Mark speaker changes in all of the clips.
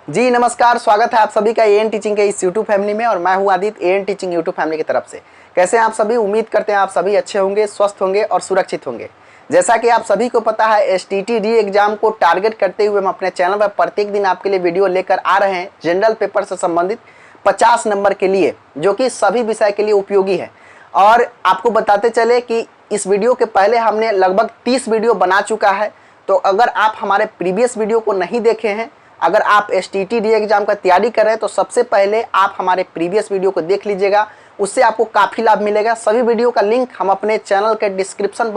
Speaker 1: जी नमस्कार, स्वागत है आप सभी का एएन टीचिंग के इस यूट्यूब फैमिली में। और मैं हूं Aditya, AN teaching YouTube family की तरफ से। कैसे हैं आप सभी? उम्मीद करते हैं आप सभी अच्छे होंगे, स्वस्थ होंगे और सुरक्षित होंगे। जैसा कि आप सभी को पता है, एसटीटी री एग्जाम को टारगेट करते हुए हम अपने चैनल पर प्रत्येक दिन आपके लिए वीडियो लेकर आ रहे हैं जनरल पेपर से संबंधित 50 नंबर के लिए, जो कि सभी विषय के लिए उपयोगी है। और आपको बताते चले कि इस वीडियो के पहले हमने लगभग 30 वीडियो बना चुका है। तो अगर आप हमारे प्रीवियस वीडियो को नहीं देखे हैं, अगर आप एसटीटी री एग्जाम का तैयारी कर रहे हैं, तो सबसे पहले आप हमारे प्रीवियस वीडियो को देख लीजिएगा। उससे आपको काफ़ी लाभ मिलेगा। सभी वीडियो का लिंक हम अपने चैनल के डिस्क्रिप्शन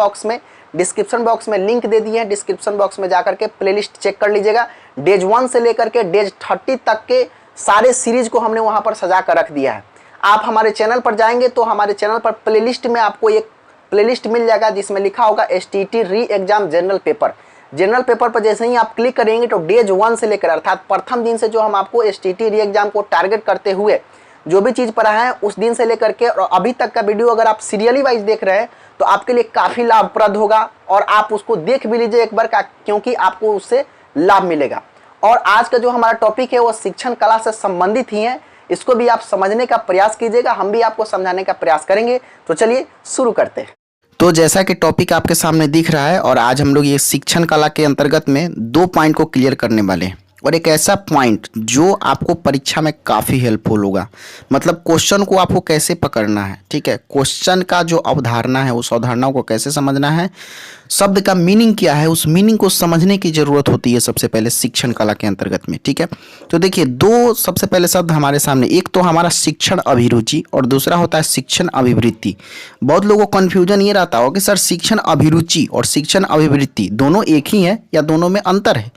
Speaker 1: बॉक्स में लिंक दे दिए हैं। डिस्क्रिप्शन बॉक्स में जाकर के प्लेलिस्ट चेक कर लीजिएगा। डेज 1 से लेकर के डेज 30 तक के सारे सीरीज को हमने वहाँ पर सजा कर रख दिया है। आप हमारे चैनल पर जाएंगे तो हमारे चैनल पर प्लेलिस्ट में आपको एक प्लेलिस्ट मिल जाएगा जिसमें लिखा होगा एसटीटी री एग्जाम जनरल पेपर पर जैसे ही आप क्लिक करेंगे तो डेज 1 से लेकर अर्थात प्रथम दिन से जो हम आपको एसटीटी री एग्जाम को टारगेट करते हुए जो भी चीज़ पढ़ा है उस दिन से लेकर के और अभी तक का वीडियो अगर आप सीरियली वाइज देख रहे हैं तो आपके लिए काफ़ी लाभप्रद होगा। और आप उसको देख भी लीजिए एक बार का, क्योंकि आपको उससे लाभ मिलेगा। और आज का जो हमारा टॉपिक है वो शिक्षण कला से संबंधित ही है। इसको भी आप समझने का प्रयास कीजिएगा, हम भी आपको समझाने का प्रयास करेंगे। तो चलिए शुरू करते हैं। तो जैसा कि टॉपिक आपके सामने दिख रहा है, और आज हम लोग ये शिक्षण कला के अंतर्गत में 2 पॉइंट को क्लियर करने वाले हैं। और एक ऐसा पॉइंट जो आपको परीक्षा में काफ़ी हेल्पफुल होगा। मतलब क्वेश्चन को आपको कैसे पकड़ना है, ठीक है, क्वेश्चन का जो अवधारणा है उस अवधारणा को कैसे समझना है, शब्द का मीनिंग क्या है, उस मीनिंग को समझने की ज़रूरत होती है सबसे पहले शिक्षण कला के अंतर्गत में। ठीक है, तो देखिए 2 सबसे पहले शब्द हमारे सामने, एक तो हमारा शिक्षण अभिरुचि और दूसरा होता है शिक्षण अभिवृत्ति। बहुत लोगों को कन्फ्यूजन ये रहता हो कि सर शिक्षण अभिरुचि और शिक्षण अभिवृत्ति दोनों एक ही है या दोनों में अंतर है।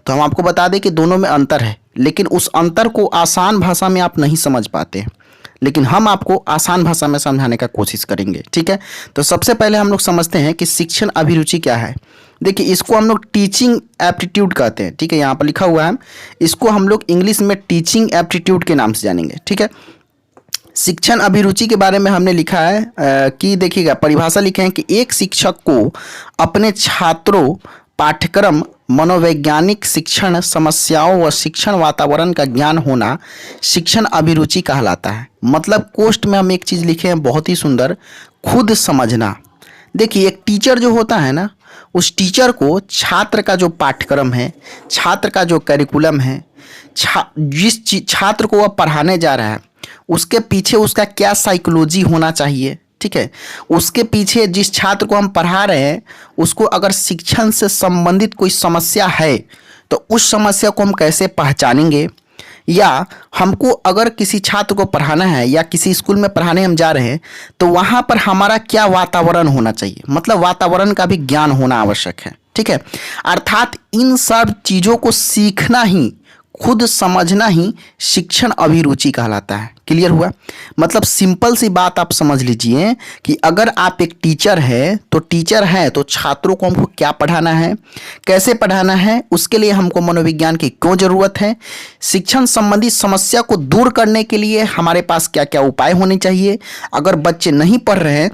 Speaker 1: तो हम आपको बता दें कि दोनों में अंतर है, लेकिन उस अंतर को आसान भाषा में आप नहीं समझ पाते हैं, लेकिन हम आपको आसान भाषा में समझाने का कोशिश करेंगे। ठीक है, तो सबसे पहले हम लोग समझते हैं कि शिक्षण अभिरुचि क्या है। देखिए इसको हम लोग टीचिंग एप्टीट्यूड कहते हैं। ठीक है, यहाँ पर लिखा हुआ है, इसको हम लोग इंग्लिश में टीचिंग एप्टीट्यूड के नाम से जानेंगे। ठीक है, शिक्षण अभिरुचि के बारे में हमने लिखा है कि देखिएगा परिभाषा लिखे हैं कि एक शिक्षक को अपने छात्रों, पाठ्यक्रम, मनोवैज्ञानिक शिक्षण समस्याओं व शिक्षण वातावरण का ज्ञान होना शिक्षण अभिरुचि कहलाता है। मतलब कोष्ठ में हम एक चीज़ लिखे हैं बहुत ही सुंदर, खुद समझना। देखिए एक टीचर जो होता है ना, उस टीचर को छात्र का जो पाठ्यक्रम है, छात्र का जो करिकुलम है, जिस छात्र को वह पढ़ाने जा रहा है उसके पीछे उसका क्या साइकोलॉजी होना चाहिए, ठीक है, उसके पीछे जिस छात्र को हम पढ़ा रहे हैं उसको अगर शिक्षण से संबंधित कोई समस्या है तो उस समस्या को हम कैसे पहचानेंगे, या हमको अगर किसी छात्र को पढ़ाना है या किसी स्कूल में पढ़ाने हम जा रहे हैं तो वहाँ पर हमारा क्या वातावरण होना चाहिए, मतलब वातावरण का भी ज्ञान होना आवश्यक है। ठीक है, अर्थात इन सब चीज़ों को सीखना ही, खुद समझना ही शिक्षण अभिरुचि कहलाता है। क्लियर हुआ? मतलब सिंपल सी बात आप समझ लीजिए कि अगर आप एक टीचर है तो छात्रों को हमको क्या पढ़ाना है, कैसे पढ़ाना है, उसके लिए हमको मनोविज्ञान की क्यों ज़रूरत है, शिक्षण संबंधी समस्या को दूर करने के लिए हमारे पास क्या क्या उपाय होने चाहिए, अगर बच्चे नहीं पढ़ रहे हैं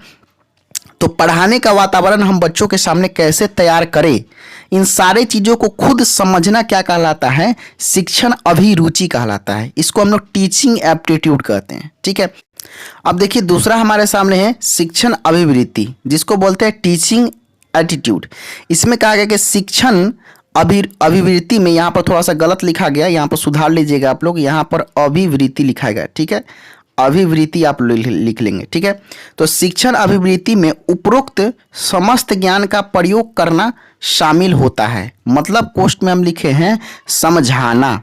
Speaker 1: तो पढ़ाने का वातावरण हम बच्चों के सामने कैसे तैयार करें, इन सारे चीज़ों को खुद समझना क्या कहलाता है, शिक्षण अभिरुचि कहलाता है। इसको हम लोग टीचिंग एप्टीट्यूड कहते हैं। ठीक है, अब देखिए दूसरा हमारे सामने है शिक्षण अभिवृत्ति, जिसको बोलते हैं टीचिंग एटीट्यूड। इसमें कहा गया कि शिक्षण अभिवृत्ति में यहाँ पर थोड़ा सा गलत लिखा गया, यहाँ पर सुधार लीजिएगा आप लोग, यहाँ पर अभिवृत्ति लिखा गया। ठीक है, अभिवृत्ति आप लिख लेंगे। ठीक है, तो शिक्षण अभिवृत्ति में उपरोक्त समस्त ज्ञान का प्रयोग करना शामिल होता है। मतलब कोष्ठ में हम लिखे हैं समझाना।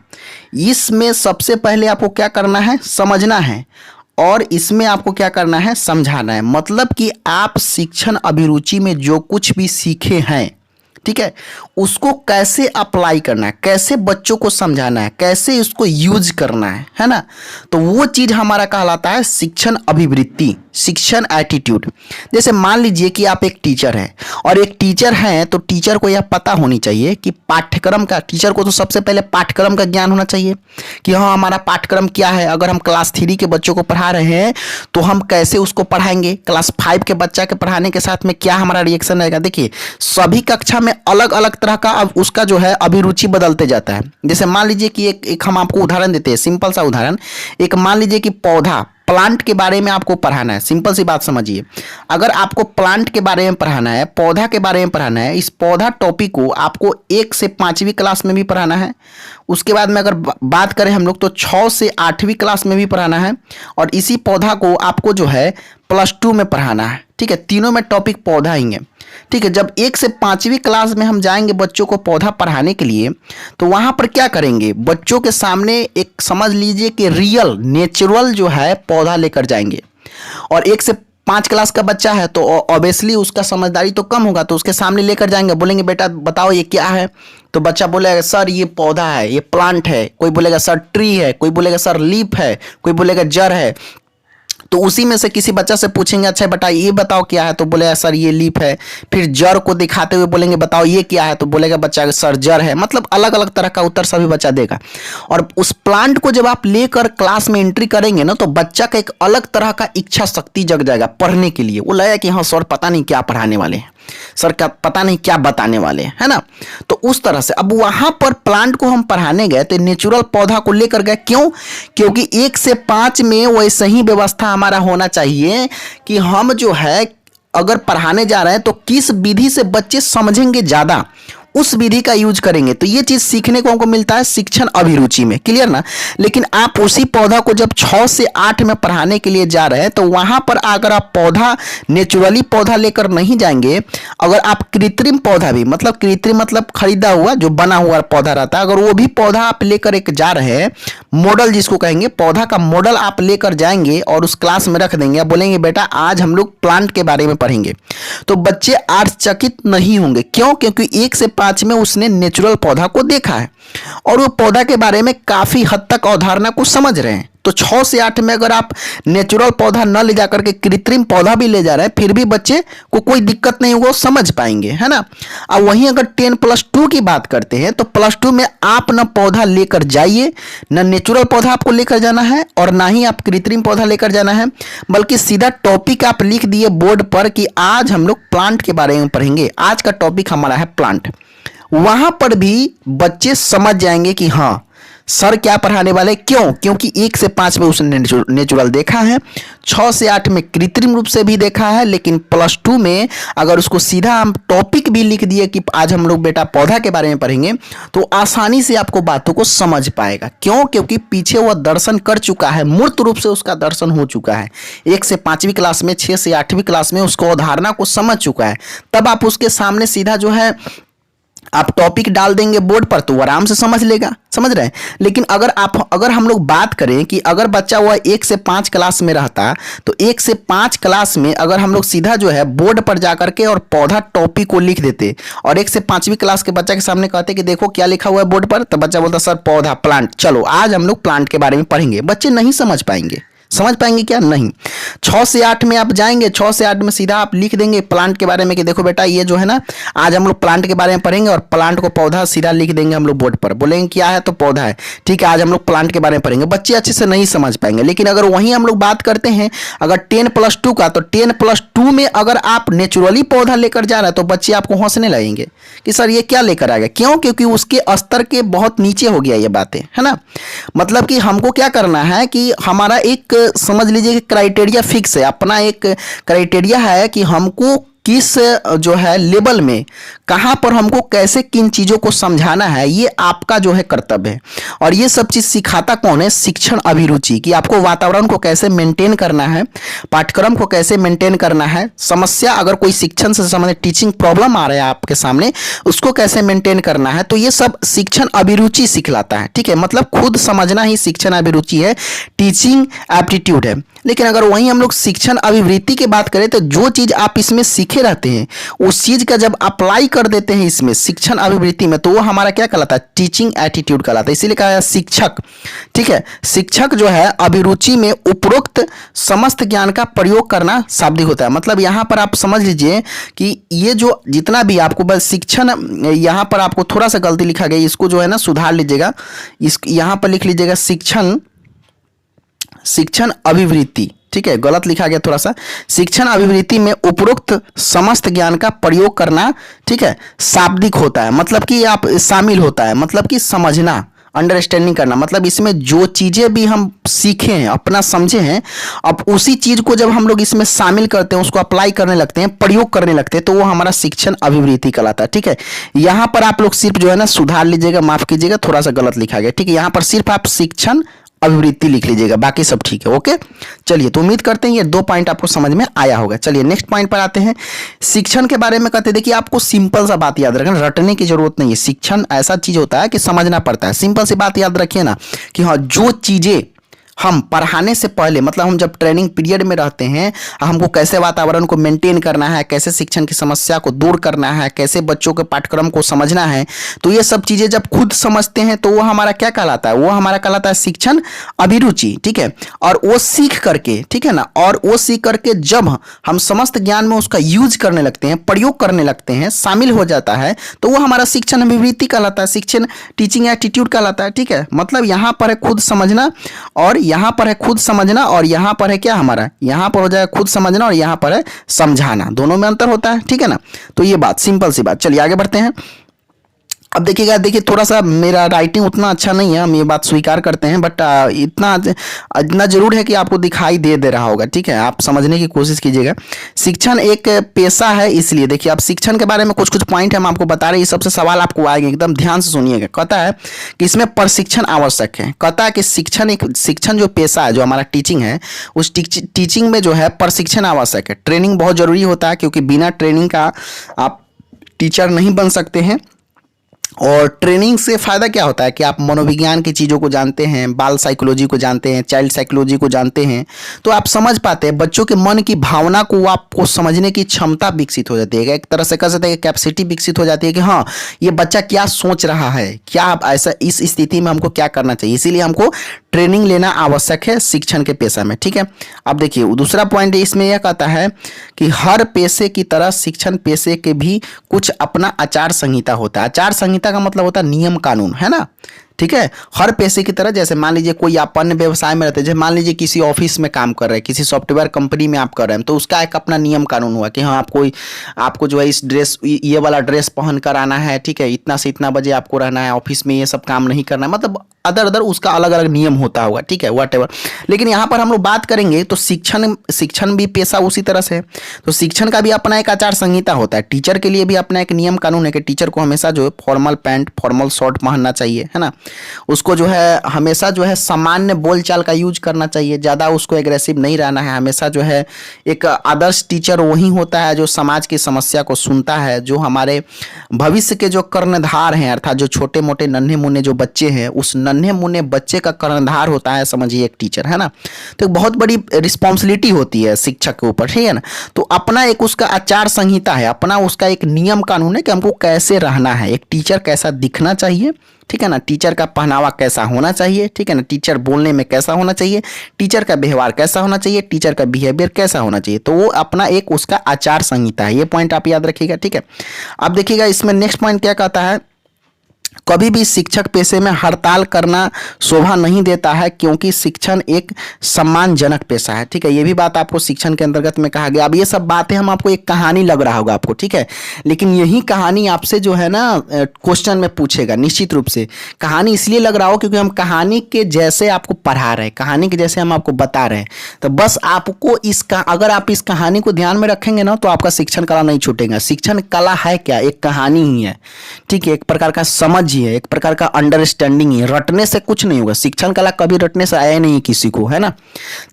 Speaker 1: इसमें सबसे पहले आपको क्या करना है, समझना है, और इसमें आपको क्या करना है, समझाना है। मतलब कि आप शिक्षण अभिरुचि में जो कुछ भी सीखे हैं, ठीक है, उसको कैसे अप्लाई करना है, कैसे बच्चों को समझाना है, कैसे उसको यूज करना है ना, तो वो चीज़ हमारा कहलाता है शिक्षण अभिवृत्ति, शिक्षण एटीट्यूड। जैसे मान लीजिए कि आप एक टीचर हैं, और एक टीचर हैं तो टीचर को यह पता होनी चाहिए कि पाठ्यक्रम का, टीचर को तो सबसे पहले पाठ्यक्रम का ज्ञान होना चाहिए कि हाँ हमारा पाठ्यक्रम क्या है। अगर हम क्लास 3 के बच्चों को पढ़ा रहे हैं तो हम कैसे उसको पढ़ाएंगे, क्लास 5 के बच्चा के पढ़ाने के साथ में क्या हमारा रिएक्शन रहेगा। देखिए सभी कक्षा में में अलग अलग तरह का अब उसका जो है अभिरुचि बदलते जाता है। जैसे मान लीजिए कि एक हम आपको उदाहरण देते हैं, सिंपल सा उदाहरण। एक मान लीजिए कि पौधा, प्लांट के बारे में आपको पढ़ाना है। सिंपल सी बात समझिए, अगर आपको प्लांट के बारे में पढ़ाना है, पौधा के बारे में पढ़ाना है, इस पौधा टॉपिक को आपको 1 से 5वीं क्लास में भी पढ़ाना है। उसके बाद में अगर बात करें हम लोग तो 6 से 8वीं क्लास में भी पढ़ाना है, और इसी पौधा को आपको जो है +2 में पढ़ाना है। ठीक है, तीनों में टॉपिक पौधा ही है। ठीक है, जब 1 से 5वीं क्लास में हम जाएंगे बच्चों को पौधा पढ़ाने के लिए, तो वहाँ पर क्या करेंगे, बच्चों के सामने एक समझ लीजिए कि रियल नेचुरल जो है पौधा लेकर जाएंगे। और 1 से 5 क्लास का बच्चा है तो ऑब्वियसली उसका समझदारी तो कम होगा, तो उसके सामने लेकर जाएंगे, बोलेंगे बेटा बताओ ये क्या है, तो बच्चा बोलेगा सर ये पौधा है, ये प्लांट है। कोई बोलेगा सर ट्री है, कोई बोलेगा सर लीफ है, कोई बोलेगा जड़ है। तो उसी में से किसी बच्चा से पूछेंगे अच्छा बेटा ये बताओ क्या है, तो बोलेगा सर ये लीफ है। फिर जड़ को दिखाते हुए बोलेंगे बताओ ये क्या है, तो बोलेगा बच्चा सर जड़ है। मतलब अलग अलग तरह का उत्तर सभी बच्चा देगा। और उस प्लांट को जब आप लेकर क्लास में एंट्री करेंगे ना, तो बच्चा का एक अलग तरह का इच्छा शक्ति जग जाएगा पढ़ने के लिए। वो लगेगा कि हाँ सर पता नहीं क्या पढ़ाने वाले हैं, सर का पता नहीं क्या बताने वाले हैं, है ना। तो उस तरह से अब वहां पर प्लांट को हम पढ़ाने गए तो नेचुरल पौधा को लेकर गए। क्यों? क्योंकि 1 से 5 में वैसे ही व्यवस्था हमारा होना चाहिए कि हम जो है अगर पढ़ाने जा रहे हैं तो किस विधि से बच्चे समझेंगे ज्यादा, उस विधि का यूज करेंगे। तो ये चीज सीखने को हमको मिलता है शिक्षण अभिरुचि में। क्लियर ना। लेकिन आप उसी पौधा को जब 6 से 8 में पढ़ाने के लिए जा रहे हैं तो वहां पर अगर आप पौधा नेचुरली पौधा लेकर नहीं जाएंगे, अगर आप कृत्रिम पौधा भी, मतलब कृत्रिम मतलब खरीदा हुआ जो बना हुआ पौधा रहता है, अगर वो भी पौधा आप लेकर एक जा रहे हैं, मॉडल जिसको कहेंगे, पौधा का मॉडल आप लेकर जाएंगे और उस क्लास में रख देंगे, बोलेंगे बेटा आज हम लोग प्लांट के बारे में पढ़ेंगे, तो बच्चे आश्चर्यचकित नहीं होंगे। क्यों? क्योंकि 1 से 5 में उसने नेचुरल पौधा को देखा है और वो पौधा के बारे में काफी हद तक अवधारणा को समझ रहे हैं। तो 6 से 8 में अगर आप नेचुरल पौधा न ले जाकर के कृत्रिम पौधा भी ले जा रहे हैं, फिर भी बच्चे को कोई दिक्कत नहीं होगा, समझ पाएंगे, है ना। अब वहीं अगर 10+2 की बात करते हैं तो +2 में आप न पौधा लेकर जाइए, न नेचुरल पौधा आपको लेकर जाना है और ना ही आप कृत्रिम पौधा लेकर जाना है, बल्कि सीधा टॉपिक आप लिख दिए बोर्ड पर कि आज हम लोग प्लांट के बारे में पढ़ेंगे, आज का टॉपिक हमारा है प्लांट। वहां पर भी बच्चे समझ जाएंगे कि हाँ सर क्या पढ़ाने वाले। क्यों? क्योंकि 1 से 5 में उसने नेचुरल देखा है, 6 से 8 में कृत्रिम रूप से भी देखा है, लेकिन +2 में अगर उसको सीधा हम टॉपिक भी लिख दिए कि आज हम लोग बेटा पौधा के बारे में पढ़ेंगे, तो आसानी से आपको बातों को समझ पाएगा। क्यों? क्योंकि पीछे वह दर्शन कर चुका है, मूर्त रूप से उसका दर्शन हो चुका है। 1 से 5वीं क्लास में, 6 से 8वीं क्लास में उसको अवधारणा को समझ चुका है। तब आप उसके सामने सीधा जो है आप टॉपिक डाल देंगे बोर्ड पर तो वो आराम से समझ लेगा, समझ रहे हैं। लेकिन अगर हम लोग बात करें कि अगर बच्चा वह 1 से 5 क्लास में रहता, तो 1 से 5 क्लास में अगर हम लोग सीधा जो है बोर्ड पर जाकर के और पौधा टॉपिक को लिख देते और 1 से 5वीं क्लास के बच्चा के सामने कहते कि देखो क्या लिखा हुआ है बोर्ड पर, तो बच्चा बोलता सर पौधा प्लांट, चलो आज हम लोग प्लांट के बारे में पढ़ेंगे। बच्चे नहीं समझ पाएंगे। समझ पाएंगे क्या? नहीं। 6 से 8 में आप जाएंगे, 6 से 8 में सीधा आप लिख देंगे प्लांट के बारे में कि देखो बेटा ये जो है ना आज हम लोग प्लांट के बारे में पढ़ेंगे, और प्लांट को पौधा सीधा लिख देंगे हम लोग बोर्ड पर, बोलेंगे क्या है तो पौधा है, ठीक है आज हम लोग प्लांट के बारे में पढ़ेंगे। बच्चे अच्छे से नहीं समझ पाएंगे। लेकिन अगर वहीं हम लोग बात करते हैं अगर 10+2 का, तो 10+2 में अगर आप नेचुरली पौधा लेकर जा रहे हैं तो बच्चे आपको हंसने लगेंगे कि सर ये क्या लेकर आ गया। क्यों? क्योंकि उसके स्तर के बहुत नीचे हो गया ये बातें, है ना। मतलब कि हमको क्या करना है कि हमारा एक समझ लीजिए कि क्राइटेरिया फिक्स है, अपना एक क्राइटेरिया है कि हमको किस जो है लेवल में कहां पर हमको कैसे किन चीजों को समझाना है, ये आपका जो है कर्तव्य है। और ये सब चीज सिखाता कौन है? शिक्षण अभिरुचि, कि आपको वातावरण को कैसे मेंटेन करना है, पाठ्यक्रम को कैसे मेंटेन करना है, समस्या अगर कोई शिक्षण से संबंधित टीचिंग प्रॉब्लम आ रहा है आपके सामने उसको कैसे मेंटेन करना है, तो ये सब शिक्षण अभिरुचि सिखलाता है। ठीक है, मतलब खुद समझना ही शिक्षण अभिरुचि है, टीचिंग एप्टीट्यूड है। लेकिन अगर वहीं हम लोग शिक्षण अभिवृत्ति की बात करें तो जो चीज आप इसमें सीखे रहते हैं उस चीज का जब अप्लाई कर देते हैं इसमें शिक्षण अभिवृत्ति में, तो वो हमारा क्या कहलाता है? टीचिंग एटीट्यूड कहलाता है। इसीलिए कहा है शिक्षक। ठीक है, शिक्षक जो है अभिरुचि में उपरोक्त समस्त ज्ञान का प्रयोग करना शाब्दिक होता है। मतलब यहाँ पर आप समझ लीजिए कि ये जो जितना भी आपको बस शिक्षण, यहाँ पर आपको थोड़ा सा गलती लिखा गया, इसको जो है ना सुधार लीजिएगा। इस यहाँ पर लिख लीजिएगा शिक्षण अभिवृत्ति। ठीक है, गलत लिखा गया थोड़ा सा। शिक्षण अभिवृत्ति में उपरोक्त समस्त ज्ञान का प्रयोग करना, ठीक है, शाब्दिक होता है, मतलब कि आप शामिल होता है, मतलब कि समझना, अंडरस्टैंडिंग करना, मतलब इसमें जो चीज़ें भी हम सीखे हैं, अपना समझे हैं, अब उसी चीज़ को जब हम लोग इसमें शामिल करते हैं, उसको अप्लाई करने लगते हैं, प्रयोग करने लगते हैं, तो वो हमारा शिक्षण अभिवृत्ति कहलाता है। ठीक है, यहाँ पर आप लोग सिर्फ जो है ना सुधार लीजिएगा, माफ कीजिएगा, थोड़ा सा गलत लिखा गया। ठीक है, यहाँ पर सिर्फ आप शिक्षण अभिवृत्ति लिख लीजिएगा, बाकी सब ठीक है। ओके, चलिए, तो उम्मीद करते हैं ये 2 पॉइंट आपको समझ में आया होगा। चलिए नेक्स्ट पॉइंट पर आते हैं। शिक्षण के बारे में कहते हैं, देखिए आपको सिंपल सा बात याद रखना, रटने की जरूरत नहीं है। शिक्षण ऐसा चीज होता है कि समझना पड़ता है। सिंपल सी बात याद रखिए ना कि हाँ, जो चीजें हम पढ़ाने से पहले, मतलब हम जब ट्रेनिंग पीरियड में रहते हैं, हमको कैसे वातावरण को मेंटेन करना है, कैसे शिक्षण की समस्या को दूर करना है, कैसे बच्चों के पाठ्यक्रम को समझना है, तो ये सब चीज़ें जब खुद समझते हैं तो वो हमारा क्या कहलाता है, वो हमारा कहलाता है शिक्षण अभिरुचि। ठीक है, और वो सीख करके, ठीक है ना, और वो सीख करके जब हम समस्त ज्ञान में उसका यूज करने लगते हैं, प्रयोग करने लगते हैं, शामिल हो जाता है, तो वो हमारा शिक्षण अभिवृत्ति कहलाता है, शिक्षण टीचिंग एटीट्यूड कहलाता है। ठीक है, मतलब यहाँ पर है खुद समझना, और यहाँ पर है खुद समझना, और यहाँ पर है क्या हमारा, यहाँ पर हो जाएगा खुद समझना, और यहाँ पर है समझाना, दोनों में अंतर होता है। ठीक है ना, तो ये बात सिंपल सी बात। चलिए आगे बढ़ते हैं। अब देखिएगा, देखिए थोड़ा सा मेरा राइटिंग उतना अच्छा नहीं है, हम ये बात स्वीकार करते हैं, बट इतना जरूर है कि आपको दिखाई दे रहा होगा। ठीक है, आप समझने की कोशिश कीजिएगा। शिक्षण एक पेशा है, इसलिए देखिए आप शिक्षण के बारे में कुछ बाइंट हम आपको बता रहे हैं, सबसे सवाल आपको आएंगे, एकदम ध्यान से सुनिएगा। कहता है कि इसमें प्रशिक्षण आवश्यक है। कहता है कि शिक्षण जो पेशा है, जो हमारा टीचिंग है, उस टीचिंग में जो है प्रशिक्षण आवश्यक है। ट्रेनिंग बहुत जरूरी होता है, क्योंकि बिना ट्रेनिंग का आप टीचर नहीं बन सकते हैं। और ट्रेनिंग से फ़ायदा क्या होता है कि आप मनोविज्ञान की चीज़ों को जानते हैं, बाल साइकोलॉजी को जानते हैं, चाइल्ड साइकोलॉजी को जानते हैं, तो आप समझ पाते हैं बच्चों के मन की भावना को, आपको समझने की क्षमता विकसित हो जाती है। एक तरह से कह सकते हैं कि कैपेसिटी विकसित हो जाती है कि हाँ, ये बच्चा क्या सोच रहा है, क्या ऐसा इस स्थिति में हमको क्या करना चाहिए। इसीलिए हमको ट्रेनिंग लेना आवश्यक है शिक्षण के पेशा में। ठीक है, अब देखिए दूसरा पॉइंट इसमें यह कहता है कि हर पेशे की तरह शिक्षण पेशे के भी कुछ अपना आचार संहिता होता है। आचार संहिता का मतलब होता है नियम कानून, है ना। ठीक है, हर पेशे की तरह, जैसे मान लीजिए कोई आप अन्य व्यवसाय में रहते हैं, जैसे मान लीजिए किसी ऑफिस में काम कर रहे हैं, किसी सॉफ्टवेयर कंपनी में आप कर रहे हैं, तो उसका एक अपना नियम कानून हुआ कि हाँ, आपको जो है इस ड्रेस, ये वाला ड्रेस पहन कर आना है। ठीक है, इतना से इतना बजे आपको रहना है ऑफिस में, ये सब काम नहीं करना है, मतलब अदर उसका अलग अलग नियम होता होगा। ठीक है, व्हाटएवर। लेकिन यहाँ पर हम लोग बात करेंगे तो शिक्षण भी पेशा उसी तरह से है। तो शिक्षण का भी अपना एक आचार संहिता होता है। टीचर के लिए भी अपना एक नियम कानून है कि टीचर को हमेशा जो है फॉर्मल पैंट, फॉर्मल शर्ट पहनना चाहिए, है ना। उसको जो है हमेशा जो है सामान्य बोलचाल का यूज करना चाहिए, ज़्यादा उसको एग्रेसिव नहीं रहना है। हमेशा जो है एक आदर्श टीचर वही होता है जो समाज की समस्या को सुनता है, जो हमारे भविष्य के जो कर्णधार हैं, अर्थात जो छोटे मोटे नन्हे मुन्ने जो बच्चे हैं, उस नन्हे मुन्ने बच्चे का कर्णधार होता है, समझिए, एक टीचर, है ना। तो एक बहुत बड़ी रिस्पॉन्सिबिलिटी होती है शिक्षक के ऊपर, ठीक है ना। तो अपना एक उसका आचार संहिता है, अपना उसका एक नियम कानून है कि हमको कैसे रहना है, एक टीचर कैसा दिखना चाहिए, ठीक है ना, टीचर का पहनावा कैसा होना चाहिए, ठीक है ना, टीचर बोलने में कैसा होना चाहिए, टीचर का व्यवहार कैसा होना चाहिए, टीचर का बिहेवियर कैसा होना चाहिए। तो वो अपना एक उसका आचार संहिता है, ये पॉइंट आप याद रखिएगा। ठीक है, अब देखिएगा इसमें नेक्स्ट पॉइंट क्या कहता है, कभी भी शिक्षक पेशे में हड़ताल करना शोभा नहीं देता है, क्योंकि शिक्षण एक सम्मानजनक पेशा है। ठीक है, ये भी बात आपको शिक्षण के अंतर्गत में कहा गया। अब ये सब बातें हम आपको एक कहानी लग रहा होगा आपको, ठीक है, लेकिन यही कहानी आपसे जो है ना क्वेश्चन में पूछेगा निश्चित रूप से। कहानी इसलिए लग रहा हो क्योंकि हम कहानी के जैसे आपको पढ़ा रहे हैं, कहानी के जैसे हम आपको बता रहे हैं। तो बस आपको अगर आप इस कहानी को ध्यान में रखेंगे ना, तो आपका शिक्षण कला नहीं छूटेगा। शिक्षण कला है क्या, एक कहानी ही है। ठीक है, एक प्रकार का समझ ही है, एक प्रकार का अंडरस्टैंडिंग है। रटने से कुछ नहीं होगा, शिक्षण कला कभी रटने से आया नहीं किसी को, है ना।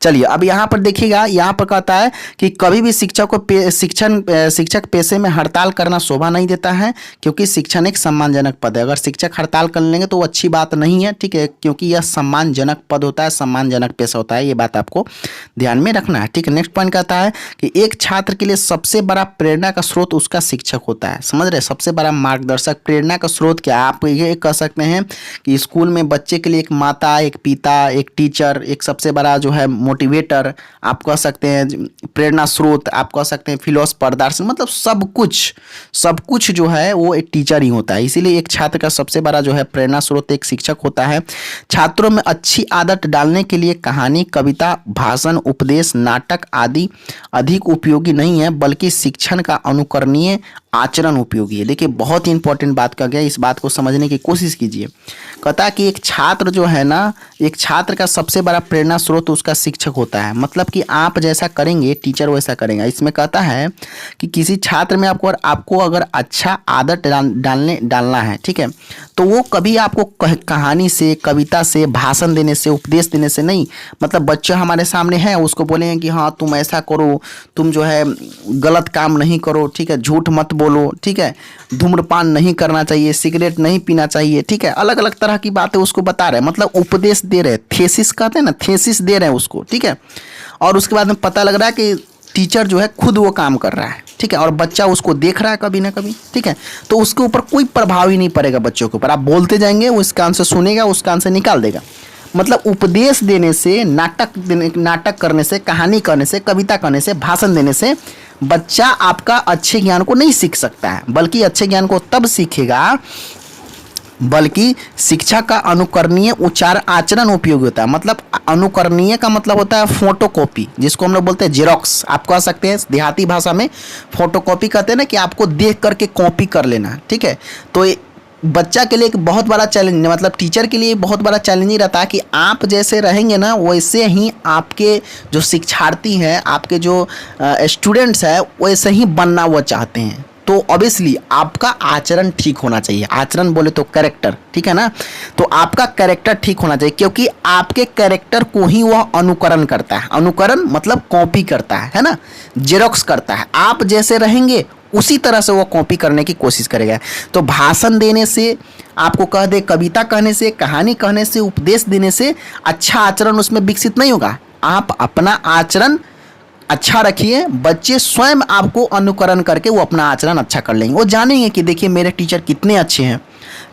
Speaker 1: चलिए अब यहाँ पर देखिएगा, यहाँ पर कहता है कि कभी भी शिक्षक पेशे में हड़ताल करना शोभा नहीं देता है, क्योंकि शिक्षण एक सम्मानजनक पद है। अगर शिक्षक हड़ताल कर लेंगे तो वो अच्छी बात नहीं है, ठीक है, क्योंकि यह सम्मानजनक पद होता है, सम्मानजनक पेशा होता है। ये बात आपको ध्यान में रखना है। ठीक है, नेक्स्ट पॉइंट कहता है कि एक छात्र के लिए सबसे बड़ा प्रेरणा का स्रोत उसका शिक्षक होता है। समझ रहे, सबसे बड़ा मार्गदर्शक, प्रेरणा का स्रोत क्या है, आप आप ये कह सकते हैं कि स्कूल में बच्चे के लिए एक माता, एक पिता, एक टीचर, एक सबसे बड़ा जो है मोटिवेटर, आप कह सकते हैं प्रेरणा स्रोत, आप कह सकते हैं फिलोसफर, दार्शनिक, मतलब सब कुछ जो है वो एक टीचर ही होता है। इसीलिए एक छात्र का सबसे बड़ा जो है प्रेरणा स्रोत एक शिक्षक होता है। छात्रों में अच्छी आदत डालने के लिए कहानी, कविता, भाषण, उपदेश, नाटक आदि अधिक उपयोगी नहीं है, बल्कि शिक्षण का अनुकरणीय आचरण उपयोगी है। देखिए बहुत ही इंपॉर्टेंट बात कहा गया, इस बात को समझने की कोशिश कीजिए। कहता कि एक छात्र जो है ना, एक छात्र का सबसे बड़ा प्रेरणा स्रोत उसका शिक्षक होता है। मतलब कि आप जैसा करेंगे टीचर वैसा करेगा। इसमें कहता है कि किसी छात्र में आपको अगर अच्छा आदत डालना है, ठीक है, तो वो कभी आपको कहानी से, कविता से, भाषण देने से, उपदेश देने से नहीं, मतलब बच्चे हमारे सामने हैं उसको बोलेंगे कि हाँ तुम ऐसा करो, तुम जो है गलत काम नहीं करो, ठीक है, झूठ मत बोलो, ठीक है, धूम्रपान नहीं करना चाहिए, सिगरेट नहीं पीना चाहिए, ठीक है, अलग अलग तरह की बातें उसको बता रहे हैं, मतलब उपदेश दे रहे हैं, थेसिस कहते हैं ना, थेसिस दे रहे हैं उसको, ठीक है। और उसके बाद में पता लग रहा है कि टीचर जो है खुद वो काम कर रहा है, ठीक है, और बच्चा उसको देख रहा है कभी ना कभी, ठीक है, तो उसके ऊपर कोई प्रभाव ही नहीं पड़ेगा बच्चों के ऊपर। आप बोलते जाएंगे वो इसका आंसर सुनेगा, उसका आंसर निकाल देगा। मतलब उपदेश देने से, नाटक करने से, कहानी करने से, कविता करने से, भाषण देने से बच्चा आपका अच्छे ज्ञान को नहीं सीख सकता है, बल्कि अच्छे ज्ञान को तब सीखेगा, बल्कि शिक्षा का अनुकरणीय उच्चार आचरण उपयोगी होता है। मतलब अनुकरणीय का मतलब होता है फोटोकॉपी, जिसको हम लोग बोलते हैं जेरोक्स, आप कह सकते हैं देहाती भाषा में फोटोकॉपी कहते हैं ना, कि आपको देख करके कॉपी कर लेना, ठीक है। तो बच्चा के लिए एक बहुत बड़ा चैलेंज, मतलब टीचर के लिए बहुत बड़ा चैलेंज ही रहता है कि आप जैसे रहेंगे ना वैसे ही आपके जो शिक्षार्थी हैं, आपके जो स्टूडेंट्स हैं वैसे ही बनना वो चाहते हैं। तो ऑब्वियसली आपका आचरण ठीक होना चाहिए। आचरण बोले तो कैरेक्टर, ठीक है ना, तो आपका कैरेक्टर ठीक होना चाहिए, क्योंकि आपके कैरेक्टर को ही वह अनुकरण करता है। अनुकरण मतलब कॉपी करता है ना, जेरोक्स करता है। आप जैसे रहेंगे उसी तरह से वो कॉपी करने की कोशिश करेगा। तो भाषण देने से, आपको कह दे कविता कहने से, कहानी कहने से, उपदेश देने से अच्छा आचरण उसमें विकसित नहीं होगा। आप अपना आचरण अच्छा रखिए, बच्चे स्वयं आपको अनुकरण करके वो अपना आचरण अच्छा कर लेंगे। वो जानेंगे कि देखिए मेरे टीचर कितने अच्छे हैं,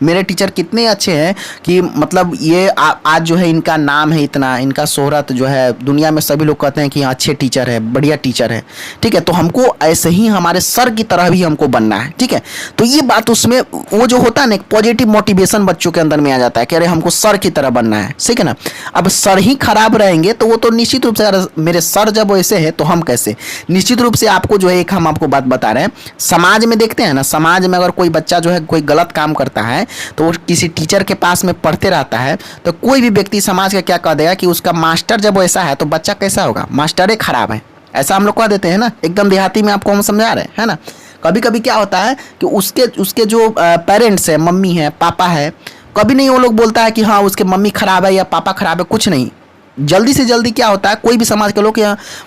Speaker 1: मेरे टीचर कितने अच्छे हैं, कि मतलब ये आज जो है इनका नाम है इतना, इनका शोहरत जो है दुनिया में सभी लोग कहते हैं कि अच्छे टीचर है, बढ़िया टीचर है, ठीक है। तो हमको ऐसे ही हमारे सर की तरह भी हमको बनना है, ठीक है। तो ये बात उसमें वो जो होता है ना, एक पॉजिटिव मोटिवेशन बच्चों के अंदर में आ जाता है कि अरे हमको सर की तरह बनना है, ठीक है ना। अब सर ही खराब रहेंगे तो वो तो निश्चित रूप से, मेरे सर जब वैसे है तो हम कैसे, निश्चित रूप से आपको जो है एक हम आपको बात बता रहे हैं, समाज में देखते हैं ना, समाज में अगर कोई बच्चा जो है कोई गलत काम करता है तो वो किसी टीचर के पास में पढ़ते रहता है, तो कोई भी व्यक्ति समाज का क्या कह देगा कि उसका मास्टर जब ऐसा है तो बच्चा कैसा होगा, मास्टर ही खराब है, ऐसा हम लोग कह देते हैं ना, एकदम देहाती में आपको हम समझा रहे हैं ना। कभी कभी क्या होता है कि उसके जो पेरेंट्स है, मम्मी है, पापा है, कभी नहीं वो लोग बोलता है कि हाँ उसके मम्मी खराब है या पापा खराब है, कुछ नहीं। जल्दी से जल्दी क्या होता है, कोई भी समाज के लोग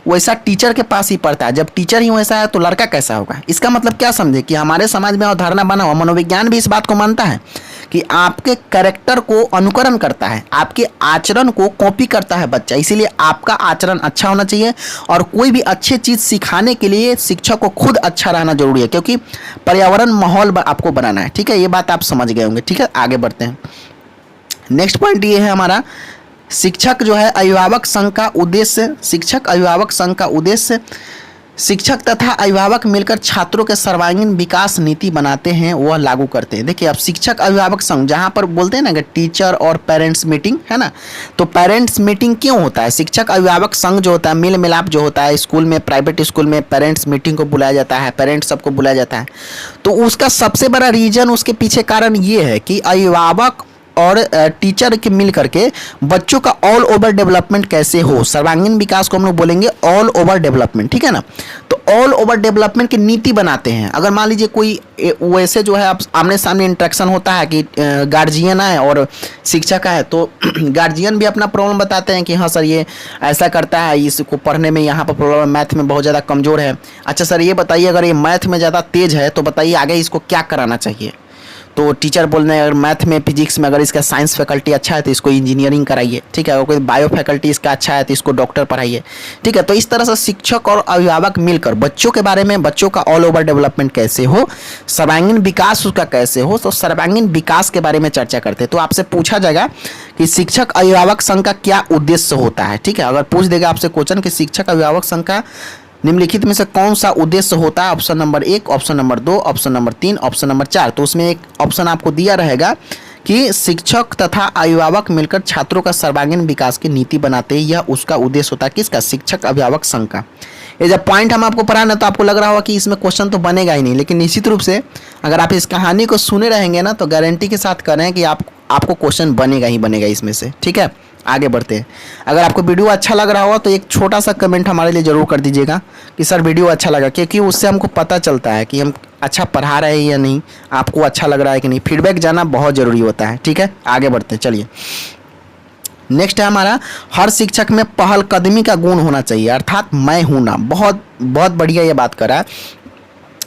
Speaker 1: वैसा टीचर के पास ही पढ़ता है। जब टीचर ही वैसा है तो लड़का कैसा होगा। इसका मतलब क्या समझे कि हमारे समाज में अवधारणा बना हुआ, मनोविज्ञान भी इस बात को मानता है कि आपके कैरेक्टर को अनुकरण करता है, आपके आचरण को कॉपी करता है बच्चा। इसीलिए आपका आचरण अच्छा होना चाहिए, और कोई भी अच्छी चीज़ सिखाने के लिए शिक्षक को खुद अच्छा रहना जरूरी है, क्योंकि पर्यावरण माहौल आपको बनाना है, ठीक है। ये बात आप समझ गए होंगे, ठीक है। आगे बढ़ते हैं। नेक्स्ट पॉइंट ये है हमारा, शिक्षक जो है अभिभावक संघ का उद्देश्य, शिक्षक अभिभावक संघ का उद्देश्य, शिक्षक तथा अभिभावक मिलकर छात्रों के सर्वांगीण विकास नीति बनाते हैं, वह लागू करते हैं। देखिए अब शिक्षक अभिभावक संघ, जहाँ पर बोलते हैं ना कि टीचर और पेरेंट्स मीटिंग है ना, तो पेरेंट्स मीटिंग क्यों होता है, शिक्षक अभिभावक संघ जो होता है, मेल मिलाप जो होता है स्कूल में, प्राइवेट स्कूल में पेरेंट्स मीटिंग को बुलाया जाता है, पेरेंट्स सबको बुलाया जाता है। तो उसका सबसे बड़ा रीजन, उसके पीछे कारण ये है कि अभिभावक और टीचर के मिल करके बच्चों का ऑल ओवर डेवलपमेंट कैसे हो, सर्वांगीण विकास को हम लोग बोलेंगे ऑल ओवर डेवलपमेंट, ठीक है ना। तो ऑल ओवर डेवलपमेंट की नीति बनाते हैं। अगर मान लीजिए कोई वैसे जो है आप आमने सामने इंटरेक्शन होता है कि गार्जियन है और शिक्षक है, तो गार्जियन भी अपना प्रॉब्लम बताते हैं कि हाँ सर ये ऐसा करता है, इसको पढ़ने में यहाँ पर प्रॉब्लम है, मैथ में बहुत ज़्यादा कमज़ोर है। अच्छा सर ये बताइए अगर ये मैथ में ज़्यादा तेज है तो बताइए आगे इसको क्या कराना चाहिए। तो टीचर बोल रहे हैं अगर मैथ में फिजिक्स में अगर इसका साइंस फैकल्टी अच्छा है तो इसको इंजीनियरिंग कराइए, ठीक है। अगर कोई बायो फैकल्टी इसका अच्छा है तो इसको डॉक्टर पढ़ाइए, ठीक है। तो इस तरह से शिक्षक और अभिभावक मिलकर बच्चों के बारे में, बच्चों का ऑल ओवर डेवलपमेंट कैसे हो, सर्वांगीण विकास उसका कैसे हो, तो सर्वांगीण विकास के बारे में चर्चा करते हैं। तो आपसे पूछा जाएगा कि शिक्षक अभिभावक संघ का क्या उद्देश्य होता है, ठीक है। अगर पूछ देगा आपसे क्वेश्चन कि शिक्षक अभिभावक संघ का निम्नलिखित में से कौन सा उद्देश्य होता है, option number 1, option number 2, option number 3, option number 4, तो उसमें एक ऑप्शन आपको दिया रहेगा कि शिक्षक तथा अभिभावक मिलकर छात्रों का सर्वांगीण विकास की नीति बनाते हैं, यह उसका उद्देश्य होता है। किसका? शिक्षक अभिभावक संघ का। ये जब पॉइंट हम आपको पढ़ा ना तो आपको लग रहा होगा कि इसमें क्वेश्चन तो बनेगा ही नहीं, लेकिन निश्चित रूप से अगर आप इस कहानी को सुने रहेंगे ना तो गारंटी के साथ कह रहे हैं कि आपको क्वेश्चन बनेगा ही बनेगा इसमें से, ठीक है। आगे बढ़ते हैं। अगर आपको वीडियो अच्छा लग रहा होगा तो एक छोटा सा कमेंट हमारे लिए ज़रूर कर दीजिएगा कि सर वीडियो अच्छा लगा, क्योंकि उससे हमको पता चलता है कि हम अच्छा पढ़ा रहे हैं या नहीं, आपको अच्छा लग रहा है कि नहीं। फीडबैक जाना बहुत ज़रूरी होता है, ठीक है। आगे बढ़ते हैं, चलिए। नेक्स्ट है हमारा, हर शिक्षक में पहलकदमी का गुण होना चाहिए, अर्थात मैं हूं ना। बहुत बहुत बढ़िया ये बात करा।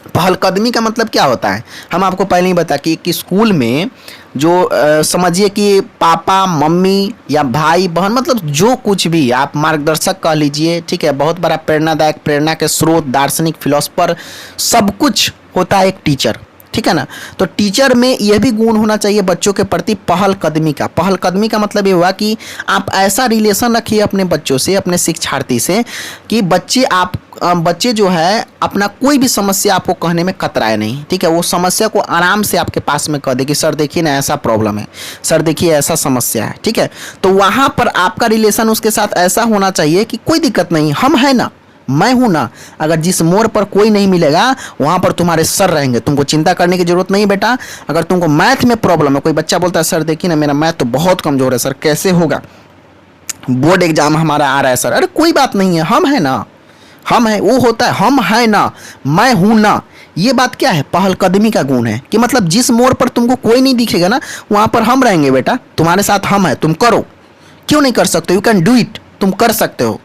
Speaker 1: पहलकदमी का मतलब क्या होता है, हम आपको पहले ही बता कि स्कूल में जो समझिए कि पापा मम्मी या भाई बहन, मतलब जो कुछ भी आप मार्गदर्शक कह लीजिए, ठीक है, बहुत बड़ा प्रेरणादायक, प्रेरणा के स्रोत, दार्शनिक, फिलोसफर, सब कुछ होता है एक टीचर, ठीक है ना। तो टीचर में यह भी गुण होना चाहिए बच्चों के प्रति पहलकदमी का। पहलकदमी का मतलब ये हुआ कि आप ऐसा रिलेशन रखिए अपने बच्चों से, अपने शिक्षार्थी से, कि बच्चे जो है अपना कोई भी समस्या आपको कहने में कतराए नहीं, ठीक है। वो समस्या को आराम से आपके पास में कह दे कि सर देखिए ना ऐसा प्रॉब्लम है, सर देखिए ऐसा समस्या है, ठीक है। तो वहाँ पर आपका रिलेशन उसके साथ ऐसा होना चाहिए कि कोई दिक्कत नहीं, हम है ना, मैं हूं ना। अगर जिस मोड़ पर कोई नहीं मिलेगा वहां पर तुम्हारे सर रहेंगे, तुमको चिंता करने की जरूरत नहीं बेटा। अगर तुमको मैथ में प्रॉब्लम है, कोई बच्चा बोलता है सर देखिए ना मेरा मैथ तो बहुत कमजोर है, सर कैसे होगा, बोर्ड एग्जाम हमारा आ रहा है सर, अरे कोई बात नहीं है, हम है ना, हम है, वो होता है हम है ना, मैं हूं ना। ये बात क्या है, पहलकदमी का गुण है कि मतलब जिस मोड़ पर तुमको कोई नहीं दिखेगा ना वहां पर हम रहेंगे बेटा, तुम्हारे साथ हम है, तुम करो, क्यों नहीं कर सकते, यू कैन डू इट, तुम कर सकते हो,